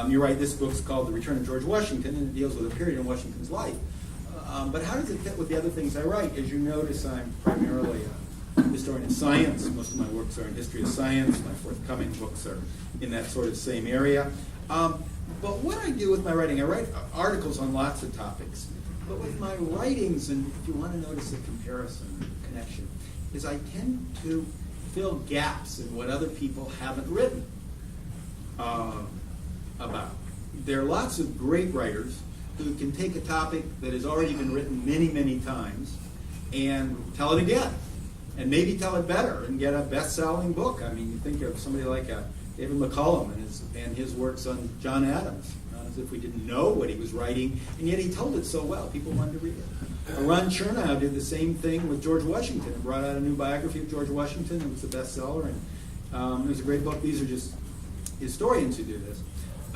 You're right, this book's called The Return of George Washington, and it deals with a period in Washington's life. But how does it fit with the other things I write? As you notice, I'm primarily a historian of science. Most of my works are in history of science. My forthcoming books are in that sort of same area. But what I do with my writing, I write articles on lots of topics. But with my writings, and if you want to notice a comparison, connection, is I tend to fill gaps in what other people haven't written about. There are lots of great writers who can take a topic that has already been written many, many times and tell it again, and maybe tell it better and get a best-selling book. I mean, you think of somebody like David McCullum and his works on John Adams, as if we didn't know what he was writing, and yet he told it so well, people wanted to read it. Ron Chernow did the same thing with George Washington and brought out a new biography of George Washington. It was a bestseller, and it was a great book. These are just historians who do this.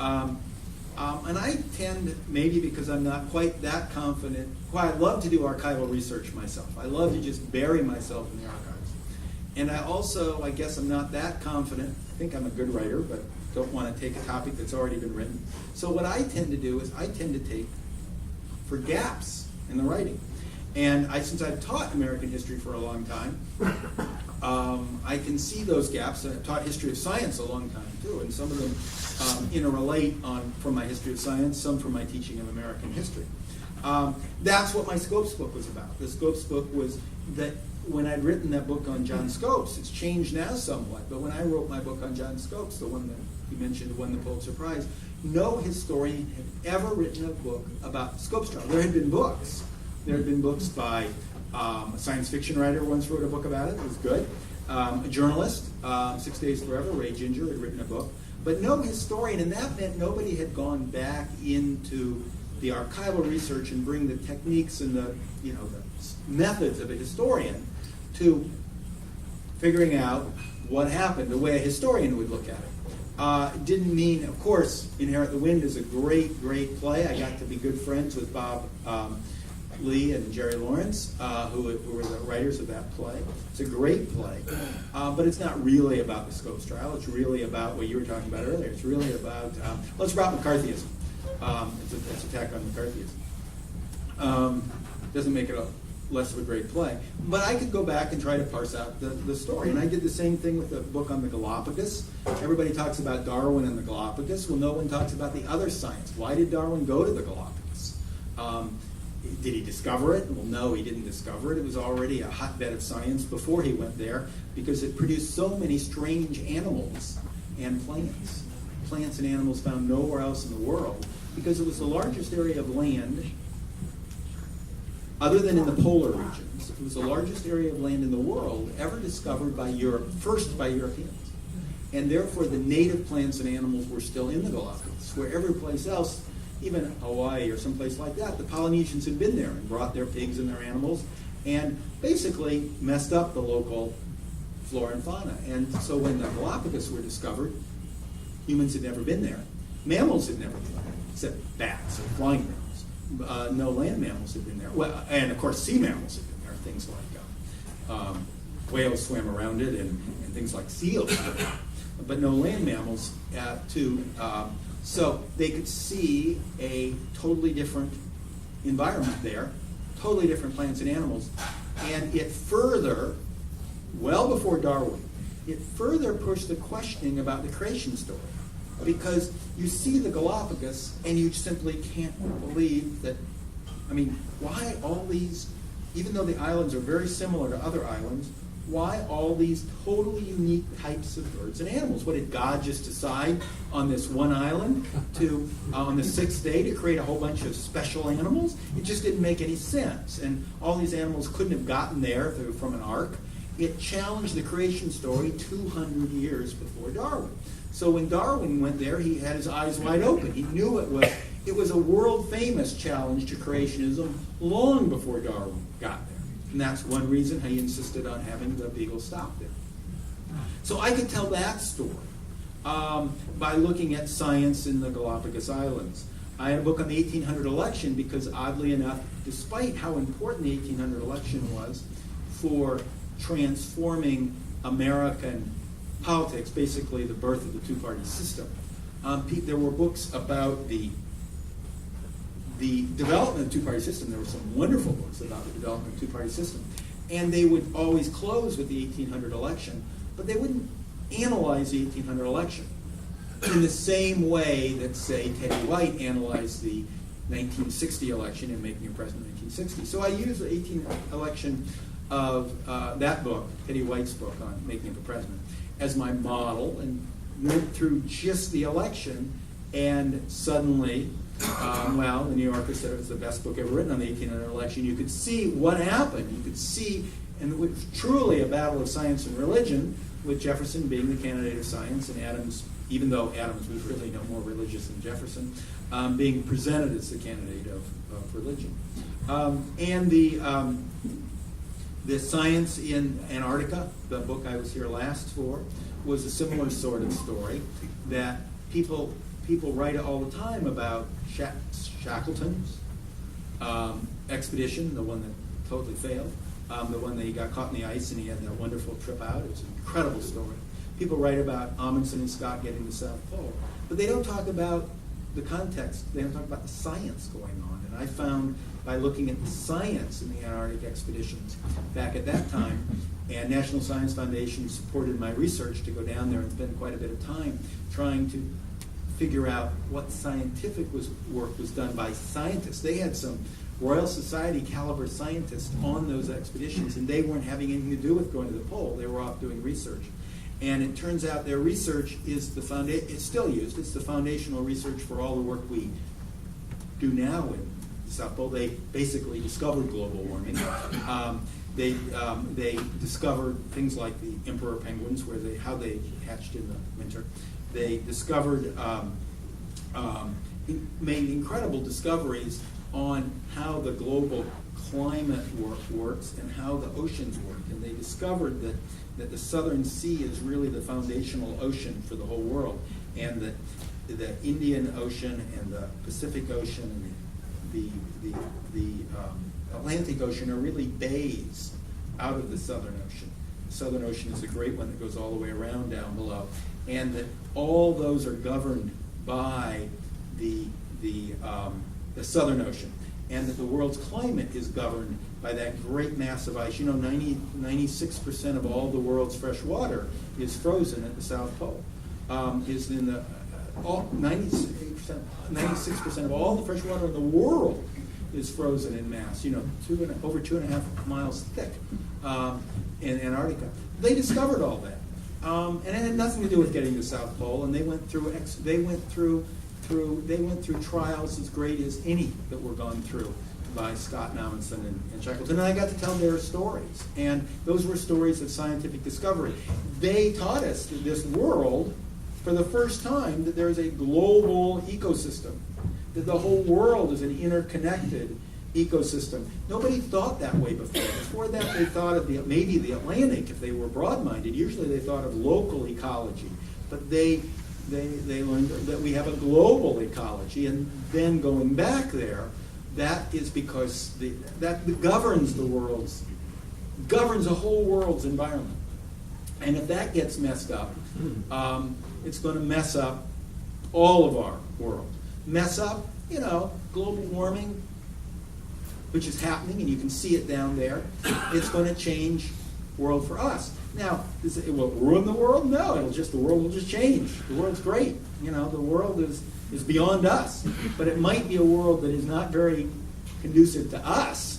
And I tend, maybe because I'm not quite that confident, I love to do archival research myself. I love to just bury myself in the archives. And I also, I guess I'm not that confident. I think I'm a good writer, but don't want to take a topic that's already been written. So what I tend to do is I tend to take for gaps in the writing. And since I've taught American history for a long time, I can see those gaps. I've taught history of science a long time too, and some of them interrelate from my history of science, some from my teaching of American history. That's what my Scopes book was about. The Scopes book was that when I'd written that book on John Scopes, it's changed now somewhat, but when I wrote my book on John Scopes, the one that you mentioned won the Pulitzer Prize, no historian had ever written a book about the Scopes trial. There had been books. There had been books by a science fiction writer once wrote a book about it. It was good. A journalist, 6 Days Forever, Ray Ginger, had written a book. But no historian, and that meant nobody had gone back into the archival research and bring the techniques and the methods of a historian to figuring out what happened, the way a historian would look at it. It didn't mean, of course, Inherit the Wind is a great, great play. I got to be good friends with Bob Lee and Jerry Lawrence, who were the writers of that play. It's a great play, but it's not really about the Scopes trial. It's really about what you were talking about earlier. It's really about, it's about McCarthyism. It's attack on McCarthyism. Doesn't make it less of a great play. But I could go back and try to parse out the story. And I did the same thing with the book on the Galapagos. Everybody talks about Darwin and the Galapagos. Well, no one talks about the other science. Why did Darwin go to the Galapagos? Did he discover it? Well, no, he didn't discover it. It was already a hotbed of science before he went there because it produced so many strange animals and plants. Plants and animals found nowhere else in the world because it was the largest area of land, other than in the polar regions. It was the largest area of land in the world ever discovered by Europe, first by Europeans. And therefore the native plants and animals were still in the Galapagos, where every place else, even Hawaii or someplace like that, the Polynesians had been there and brought their pigs and their animals and basically messed up the local flora and fauna. And so when the Galapagos were discovered, humans had never been there. Mammals had never been there, except bats or flying mammals. No land mammals had been there. Well, and of course sea mammals had been there, things like whales swam around it and things like seals. But no land mammals so they could see a totally different environment there, totally different plants and animals. And it further, well before Darwin, it further pushed the questioning about the creation story. Because you see the Galapagos and you simply can't believe that, why all these, even though the islands are very similar to other islands, why all these totally unique types of birds and animals? What did God just decide on this one island on the sixth day to create a whole bunch of special animals? It just didn't make any sense. And all these animals couldn't have gotten there if they were from an ark. It challenged the creation story 200 years before Darwin. So when Darwin went there, he had his eyes wide open. He knew it was a world-famous challenge to creationism long before Darwin got there. And that's one reason he insisted on having the Beagle stop there. So I could tell that story by looking at science in the Galapagos Islands. I had a book on the 1800 election because, oddly enough, despite how important the 1800 election was for transforming American politics, basically the birth of the two-party system, There were books about the development of the two-party system. There were some wonderful books about the development of the two-party system. And they would always close with the 1800 election, but they wouldn't analyze the 1800 election in the same way that, say, Teddy White analyzed the 1960 election in Making a President in 1960. So I used the 18th election of that book, Teddy White's book on Making a President, as my model and went through just the election, and suddenly, well, the New Yorker said it was the best book ever written on the 1800 election. You could see what happened. You could see, and it was truly a battle of science and religion, with Jefferson being the candidate of science and Adams, even though Adams was really no more religious than Jefferson, being presented as the candidate of religion. And the science in Antarctica, the book I was here last for, was a similar sort of story that people write all the time about Shackleton's expedition, the one that totally failed, the one that he got caught in the ice and he had that wonderful trip out. It's an incredible story. People write about Amundsen and Scott getting to the South Pole, but they don't talk about the context. They don't talk about the science going on. And I found by looking at the science in the Antarctic expeditions back at that time, and National Science Foundation supported my research to go down there and spend quite a bit of time trying to figure out what scientific work was done by scientists. They had some Royal Society caliber scientists on those expeditions, and they weren't having anything to do with going to the pole. They were off doing research. And it turns out their research is the foundation. It's still used. It's the foundational research for all the work we do now in the South Pole. They basically discovered global warming. They discovered things like the emperor penguins, how they hatched in the winter. They discovered, made incredible discoveries on how the global climate works and how the oceans work. And they discovered that the Southern Sea is really the foundational ocean for the whole world, and that the Indian Ocean and the Pacific Ocean and the Atlantic Ocean are really bays out of the Southern Ocean. The Southern Ocean is a great one that goes all the way around down below, and that all those are governed by the Southern Ocean, and that the world's climate is governed by that great mass of ice. 96% of all the world's fresh water is frozen at the South Pole. Is in the 96% of all the fresh water in the world is frozen in mass. Over 2.5 miles thick in Antarctica. They discovered all that, and it had nothing to do with getting to the South Pole. And they went through trials as great as any that were gone through by Scott and Amundsen and Shackleton. And I got to tell their stories. And those were stories of scientific discovery. They taught us that this world, for the first time, that there is a global ecosystem, that the whole world is an interconnected ecosystem. Nobody thought that way before. Before that, they thought of maybe the Atlantic, if they were broad-minded. Usually they thought of local ecology. But they learned that we have a global ecology, and then going back there, that is because that governs the whole world's environment. And if that gets messed up, it's going to mess up all of our world. Mess up, global warming, which is happening, and you can see it down there. It's going to change the world for us. Now, it will ruin the world? No, the world will just change. The world's great. The world is beyond us. But it might be a world that is not very conducive to us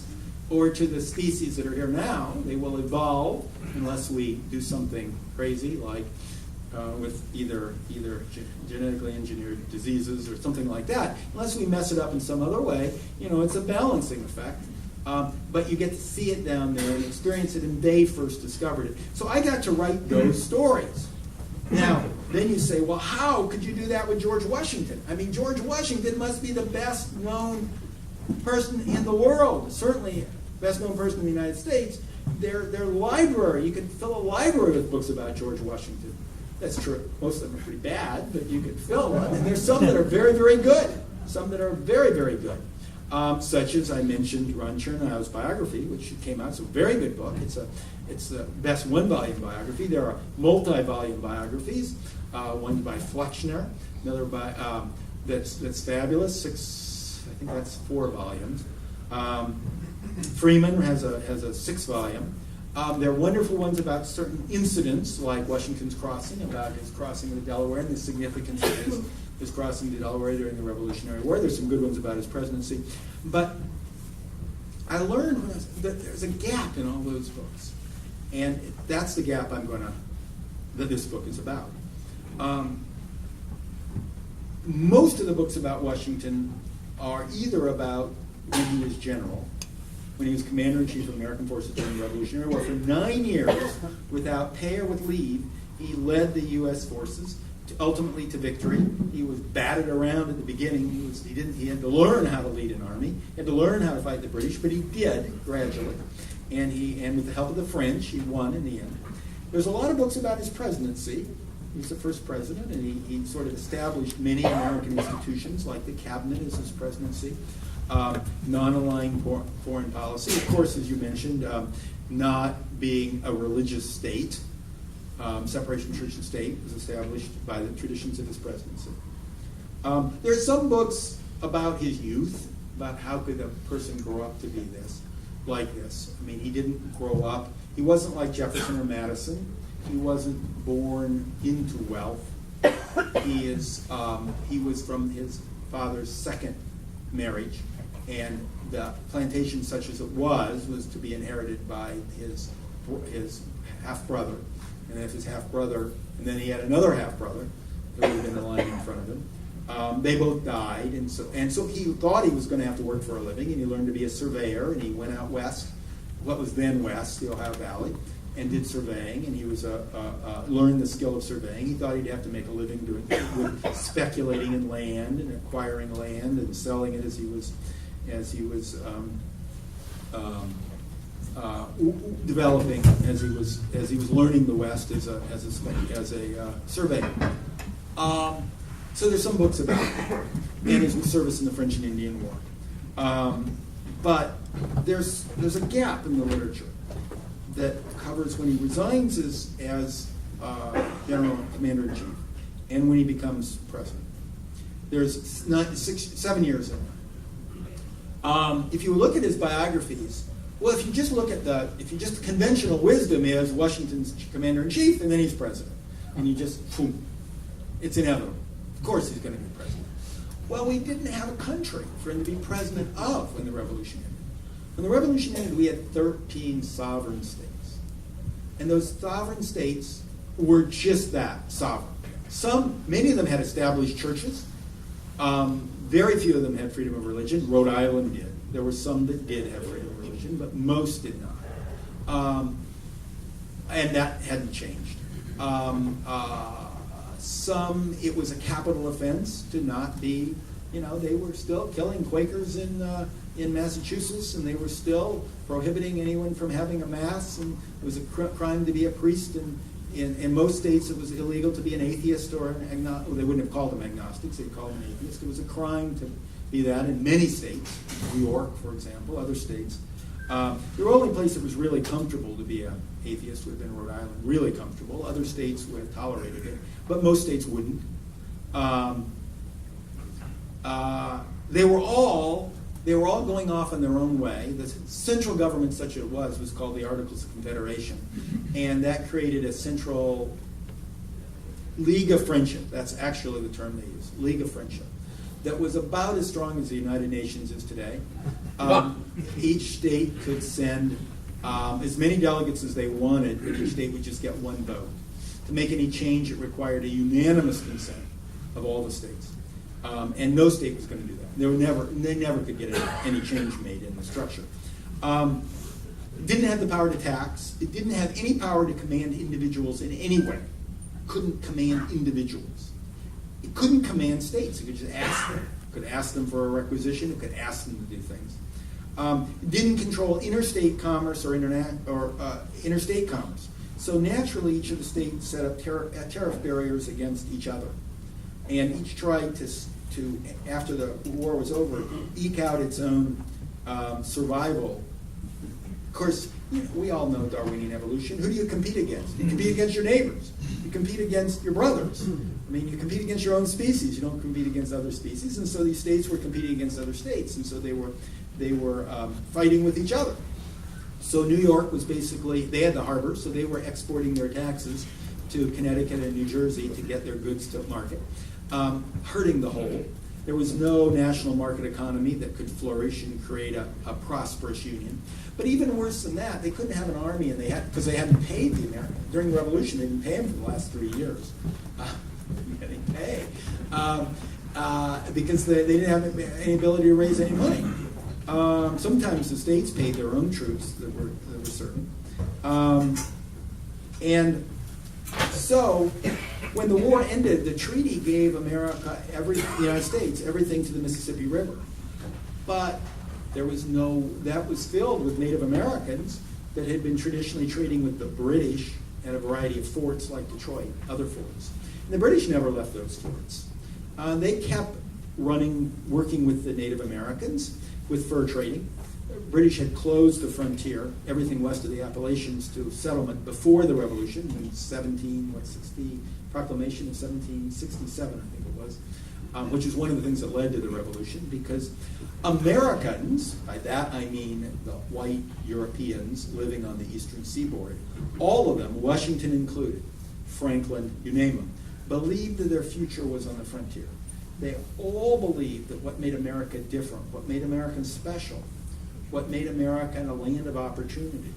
or to the species that are here now. They will evolve unless we do something crazy, like with either genetically engineered diseases or something like that. Unless we mess it up in some other way, it's a balancing effect. But you get to see it down there and experience it, and they first discovered it. So I got to write those stories. Now, then you say, well, how could you do that with George Washington? I mean, George Washington must be the best known person in the world, certainly best known person in the United States. Their library, you could fill a library with books about George Washington. That's true. Most of them are pretty bad, but you could fill one. And there's some that are very, very good. Some that are very, very good. Such as I mentioned Ron Chernow's biography, which came out. It's a very good book. It's the best one-volume biography. There are multi-volume biographies. one by Flexner, another by that's fabulous. I think that's 4 volumes. Freeman has a 6-volume. There are wonderful ones about certain incidents, like Washington's crossing, about his crossing of the Delaware and the significance of his crossing the Delaware during the Revolutionary War. There's some good ones about his presidency. But I learned that there's a gap in all those books. And that's the gap that this book is about. Most of the books about Washington are either about when he was general, when he was commander-in-chief of American forces during the Revolutionary War. For 9 years, without pay or with leave, he led the U.S. forces ultimately to victory. He was batted around at the beginning. He had to learn how to lead an army. He had to learn how to fight the British, but he did gradually. And with the help of the French, he won in the end. There's a lot of books about his presidency. He was the first president, and he sort of established many American institutions, like the cabinet as his presidency, non-aligned foreign policy. Of course, as you mentioned, not being a religious state, separation of church and state was established by the traditions of his presidency. There are some books about his youth, about how could a person grow up to be like this. I mean, he didn't grow up. He wasn't like Jefferson or Madison. He wasn't born into wealth. He was from his father's second marriage, and the plantation, such as it was to be inherited by his half-brother. And if his half-brother, and then he had another half-brother, that would have been the line in front of him. They both died, and so he thought he was going to have to work for a living, and he learned to be a surveyor, and he went out west, what was then west, the Ohio Valley, and did surveying, and he was learned the skill of surveying. He thought he'd have to make a living with speculating in land and acquiring land and selling it as he was developing, as he was learning the West as a surveyor. So there's some books about it, and his service in the French and Indian War. But there's a gap in the literature that covers when he resigns as general commander-in-chief and when he becomes president. There's 7 years in there. If you look at his biographies, well, if you just conventional wisdom is Washington's commander-in-chief and then he's president, and you just, it's inevitable. Of course he's going to be president. Well, we didn't have a country for him to be president of when the revolution ended. When the revolution ended, we had 13 sovereign states. And those sovereign states were just that, sovereign. Many of them had established churches. Very few of them had freedom of religion. Rhode Island did. There were some that did have freedom of religion, but most did not. And that hadn't changed. It was a capital offense to not be, they were still killing Quakers in Massachusetts, and they were still prohibiting anyone from having a mass, and it was a crime to be a priest, and in most states it was illegal to be an atheist or an agnostic. Well, they wouldn't have called them agnostics, they'd call them an atheist. It was a crime to be that in many states, New York, for example, other states. The only place that was really comfortable to be an atheist would have been Rhode Island, really comfortable. Other states would have tolerated it, but most states wouldn't. They were all going off in their own way. The central government, such as it was called the Articles of Confederation, and that created a central League of Friendship. That's actually the term they use, League of Friendship. That was about as strong as the United Nations is today. Each state could send as many delegates as they wanted, but each state would just get one vote. To make any change, it required a unanimous consent of all the states. And no state was going to do that. They never could get any change made in the structure. It didn't have the power to tax. It didn't have any power to command individuals in any way. Couldn't command individuals. It couldn't command states. It could just ask them. It could ask them for a requisition. It could ask them to do things. It didn't control interstate commerce or interstate commerce. So naturally, each of the states set up tariff barriers against each other. And each tried to after the war was over, eke out its own survival. Of course, we all know Darwinian evolution. Who do you compete against? You compete against your neighbors. You you compete against your brothers. I mean, you compete against your own species. You don't compete against other species. And so these states were competing against other states, and so they were fighting with each other. So New York was basically, they had the harbor, so they were exporting their taxes to Connecticut and New Jersey to get their goods to market, hurting the whole. There was no national market economy that could flourish and create a prosperous union. But even worse than that, they couldn't have an army, and because they hadn't paid the Americans. During the Revolution, they didn't pay them for the last 3 years. Getting paid. Because they didn't have any ability to raise any money. Sometimes the states paid their own troops that were serving. And so, when the war ended, the treaty gave America, the United States, everything to the Mississippi River. But that was filled with Native Americans that had been traditionally trading with the British at a variety of forts like Detroit, other forts. And the British never left those forts. They kept working with the Native Americans with fur trading. The British had closed the frontier, everything west of the Appalachians, to settlement before the Revolution in Proclamation of 1767, I think it was, which is one of the things that led to the Revolution, because Americans, by that I mean the white Europeans living on the eastern seaboard, all of them, Washington included, Franklin, you name them, believed that their future was on the frontier. They all believed that what made America different, what made America special, what made America a land of opportunity,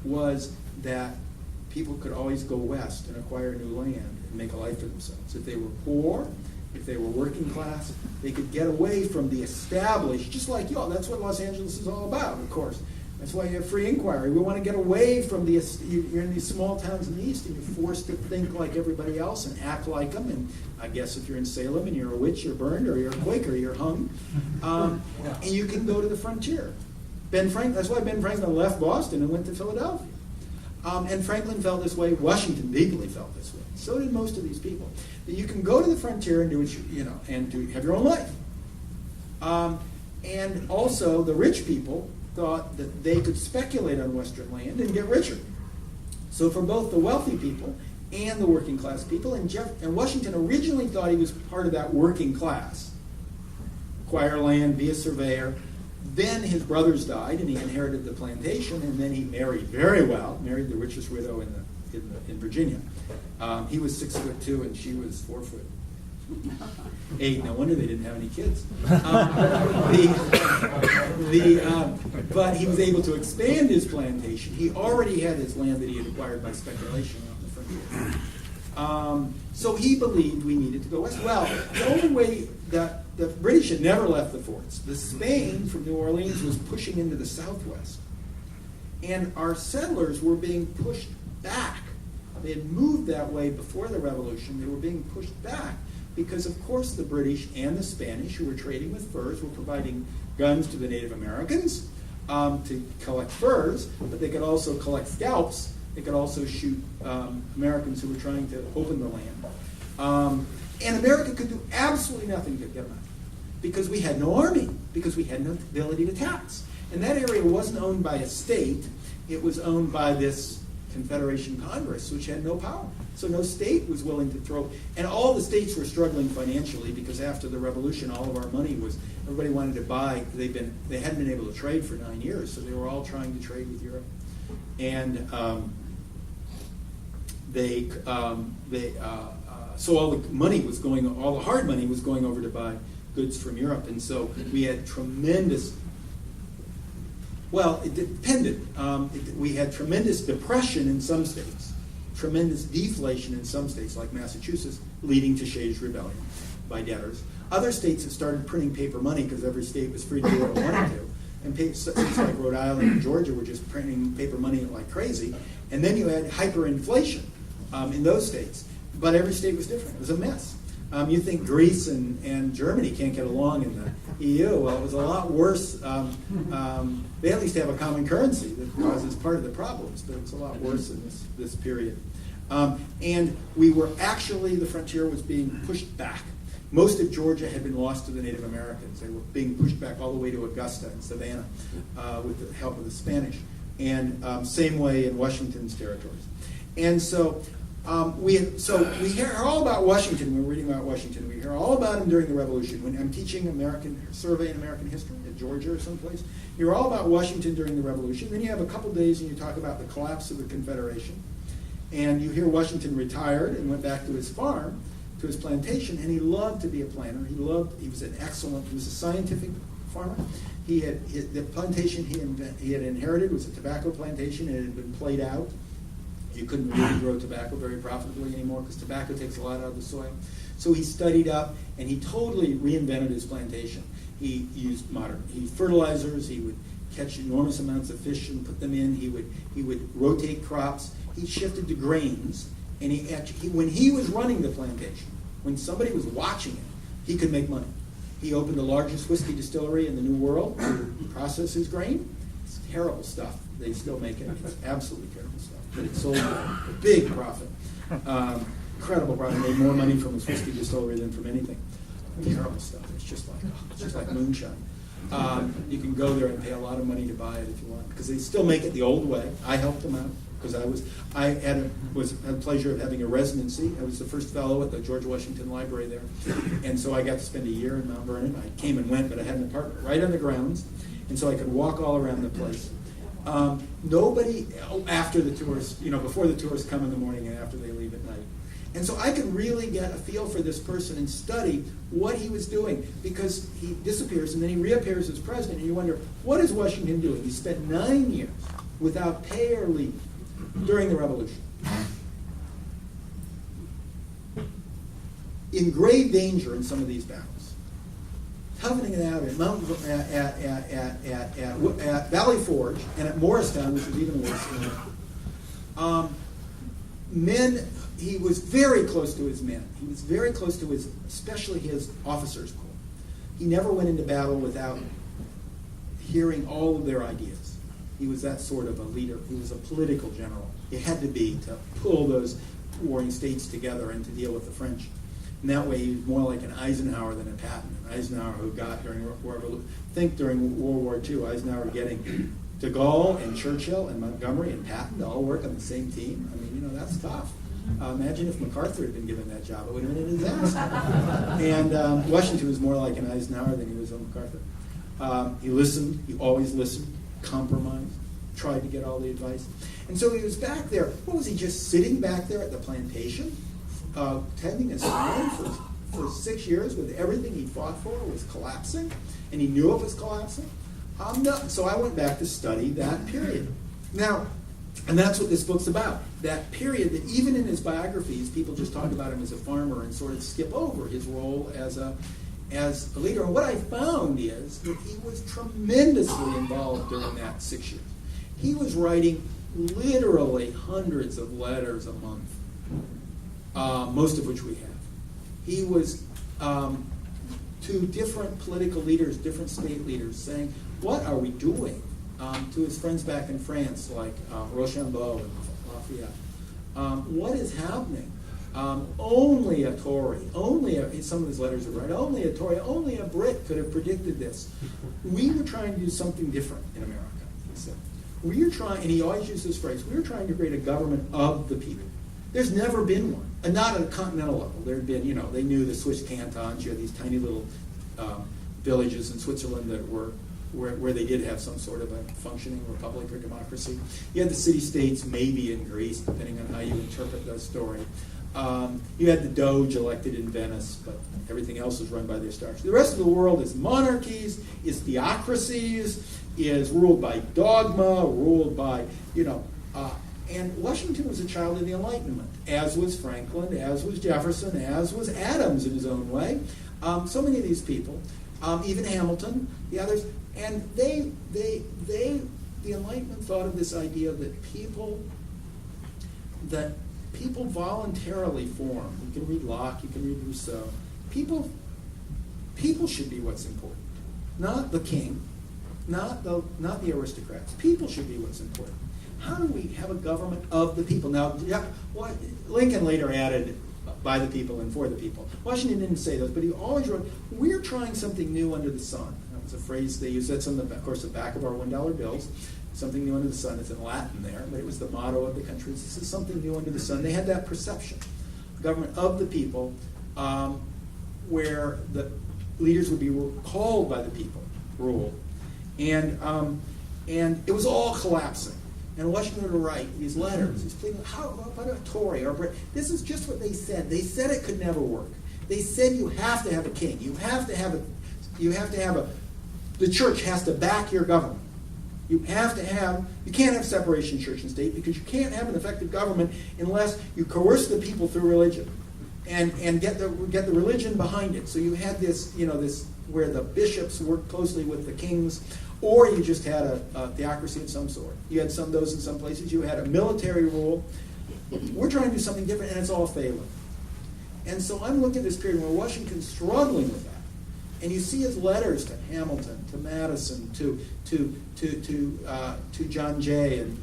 was that people could always go west and acquire new land and make a life for themselves. If they were poor, if they were working class, they could get away from the established, just like y'all. That's what Los Angeles is all about, of course. That's why you have free inquiry. We want to get away from you're in these small towns in the East, and you're forced to think like everybody else and act like them. And I guess if you're in Salem and you're a witch, you're burned, or you're a Quaker, you're hung. And you can go to the frontier. That's why Ben Franklin left Boston and went to Philadelphia. And Franklin felt this way. Washington deeply felt this way. So did most of these people. That you can go to the frontier and do what have your own life. And also, the rich people thought that they could speculate on Western land and get richer. So for both the wealthy people and the working class people, and Washington originally thought he was part of that working class. Acquire land, be a surveyor. Then his brothers died, and he inherited the plantation, and then he married very well, married the richest widow in Virginia. He was 6'2", and she was 4'8". No wonder they didn't have any kids. But he was able to expand his plantation. He already had his land that he had acquired by speculation on the frontier. So he believed we needed to go west. Well, the only way that the British had never left the forts. The Spain from New Orleans was pushing into the southwest. And our settlers were being pushed back. They had moved that way before the Revolution. They were being pushed back because, of course, the British and the Spanish, who were trading with furs, were providing guns to the Native Americans to collect furs, but they could also collect scalps. They could also shoot Americans who were trying to open the land. And America could do absolutely nothing to get them out because we had no army, because we had no ability to tax. And that area wasn't owned by a state. It was owned by this Confederation Congress, which had no power. So no state was willing to throw, and all the states were struggling financially because after the Revolution, all of our money was, everybody wanted to buy, they hadn't been able to trade for 9 years, so they were all trying to trade with Europe. And so all the money was going, all the hard money was going over to buy goods from Europe, and so we had tremendous, well, it depended. We had tremendous depression in some states, tremendous deflation in some states, like Massachusetts, leading to Shays' Rebellion by debtors. Other states had started printing paper money because every state was free to do what it wanted to. And states like Rhode Island and Georgia were just printing paper money like crazy. And then you had hyperinflation in those states. But every state was different. It was a mess. You think Greece and Germany can't get along in the EU. Well, it was a lot worse. They at least have a common currency that causes part of the problems, but it's a lot worse in this period. And we were actually, the frontier was being pushed back. Most of Georgia had been lost to the Native Americans. They were being pushed back all the way to Augusta and Savannah with the help of the Spanish. And same way in Washington's territories. And so we hear all about Washington when we're reading about Washington. We hear all about him during the Revolution. When I'm teaching survey in American history at Georgia or someplace, you hear all about Washington during the Revolution. Then you have a couple days and you talk about the collapse of the Confederation. And you hear Washington retired and went back to his farm, to his plantation, and he loved to be a planter. He was a scientific farmer. The plantation he had inherited was a tobacco plantation. It had been played out. You couldn't really grow tobacco very profitably anymore because tobacco takes a lot out of the soil. So he studied up and he totally reinvented his plantation. He used fertilizers. He would catch enormous amounts of fish and put them in. He would rotate crops. He shifted to grains. And when he was running the plantation, when somebody was watching it, he could make money. He opened the largest whiskey distillery in the New World to process his grain. It's terrible stuff. They still make it. It's absolutely terrible stuff. But it sold a big profit. Incredible profit. Made more money from his whiskey distillery than from anything. Terrible stuff. It's just like moonshine. You can go there and pay a lot of money to buy it if you want, because they still make it the old way. I helped them out because I had the pleasure of having a residency. I was the first fellow at the George Washington Library there, and so I got to spend a year in Mount Vernon. I came and went, but I had an apartment right on the grounds, and so I could walk all around the place. After the tours, before the tours come in the morning and after they leave at night. And so I could really get a feel for this person and study what he was doing, because he disappears and then he reappears as president, and you wonder, what is Washington doing? He spent 9 years without pay or leave during the Revolution. In grave danger in some of these battles. Toughening it out at Valley Forge and at Morristown, which was even worse. He was very close to his men. He was very close to especially his officers' corps. He never went into battle without hearing all of their ideas. He was that sort of a leader. He was a political general. It had to be to pull those warring states together and to deal with the French. And that way, he was more like an Eisenhower than a Patton. Eisenhower, who got during during World War II, Eisenhower getting de Gaulle and Churchill and Montgomery and Patton to all work on the same team. I mean, that's tough. Imagine if MacArthur had been given that job; it would have been a disaster. And Washington was more like an Eisenhower than he was a MacArthur. He listened. He always listened. Compromised. Tried to get all the advice. And so he was back there. What was he, just sitting back there at the plantation? Tending his farm for 6 years with everything he fought for was collapsing, and he knew it was collapsing. So I went back to study that period. Now, and that's what this book's about. That period that even in his biographies, people just talk about him as a farmer and sort of skip over his role as a leader. And what I found is that he was tremendously involved during that 6 years. He was writing literally hundreds of letters a month. Most of which we have. He was to different political leaders, different state leaders, saying, what are we doing? To his friends back in France, like Rochambeau and Lafayette. What is happening? Only a Tory, some of his letters are right, only a Tory, only a Brit could have predicted this. We were trying to do something different in America, he said. We are trying, and he always used this phrase, we were trying to create a government of the people. There's never been one, and not at a continental level. There had been, they knew the Swiss cantons. You had these tiny little villages in Switzerland that were where they did have some sort of a functioning republic or democracy. You had the city-states, maybe in Greece, depending on how you interpret that story. You had the Doge elected in Venice, but everything else was run by the aristocracy. The rest of the world is monarchies, is theocracies, is ruled by dogma, ruled by, and Washington was a child of the Enlightenment, as was Franklin, as was Jefferson, as was Adams in his own way. So many of these people, even Hamilton, the others, and the Enlightenment thought of this idea that people voluntarily form. You can read Locke, you can read Rousseau. People should be what's important, not the king, not the aristocrats. People should be what's important. How do we have a government of the people? Now, Lincoln later added by the people and for the people. Washington didn't say those, but he always wrote, we're trying something new under the sun. That was a phrase they used. That's on the, of course, the back of our $1 bills. something new under the sun. It's in Latin there, but it was the motto of the country. This is something new under the sun. They had that perception. Government of the people, where the leaders would be called by the people, rule. And it was all collapsing. And Washington would write these letters. He's pleading, how about a Tory or a Brit? This is just what they said. They said it could never work. They said you have to have a king. You have to have the church has to back your government. You can't have separation of church and state because you can't have an effective government unless you coerce the people through religion and get the religion behind it. So you had this where the bishops worked closely with the kings, or you just had a theocracy of some sort. You had those in some places. You had a military rule. We're trying to do something different, and it's all failing. And so I'm looking at this period where Washington's struggling with that. And you see his letters to Hamilton, to Madison, to John Jay, and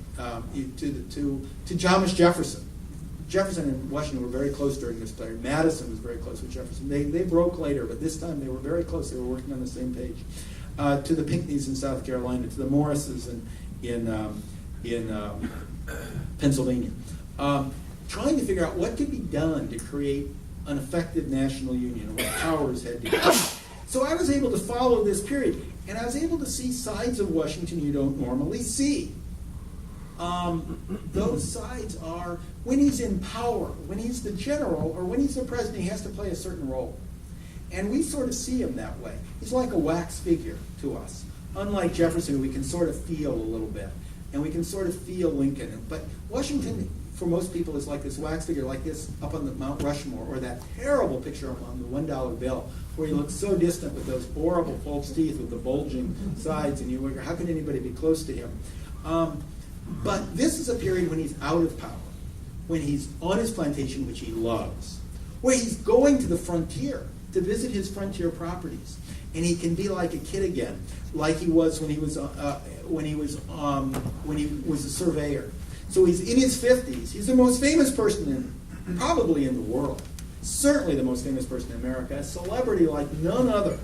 to Thomas Jefferson. Jefferson and Washington were very close during this period. Madison was very close with Jefferson. They broke later, but this time they were very close. They were working on the same page. To the Pinckneys in South Carolina, to the Morrises in Pennsylvania, trying to figure out what could be done to create an effective national union, and what powers had to be. So I was able to follow this period, and I was able to see sides of Washington you don't normally see. Those sides are when he's in power, when he's the general, or when he's the president, he has to play a certain role. And we sort of see him that way. He's like a wax figure to us. Unlike Jefferson, we can sort of feel a little bit, and we can sort of feel Lincoln. But Washington, for most people, is like this wax figure, like this up on the Mount Rushmore, or that terrible picture on the $1 bill, where he looks so distant with those horrible false teeth with the bulging sides, and you wonder, how can anybody be close to him? But this is a period when he's out of power, when he's on his plantation, which he loves, where he's going to the frontier to visit his frontier properties, and he can be like a kid again, like he was when he was a surveyor. So he's in his 50s. He's the most famous person probably in the world. Certainly the most famous person in America, a celebrity like none other.